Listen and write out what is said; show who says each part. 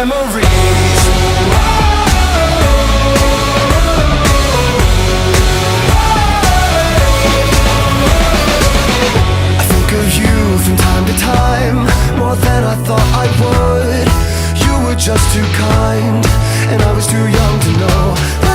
Speaker 1: memories. I think of you from time to time, more than I thought I would. You were just too kind, and I was too young to know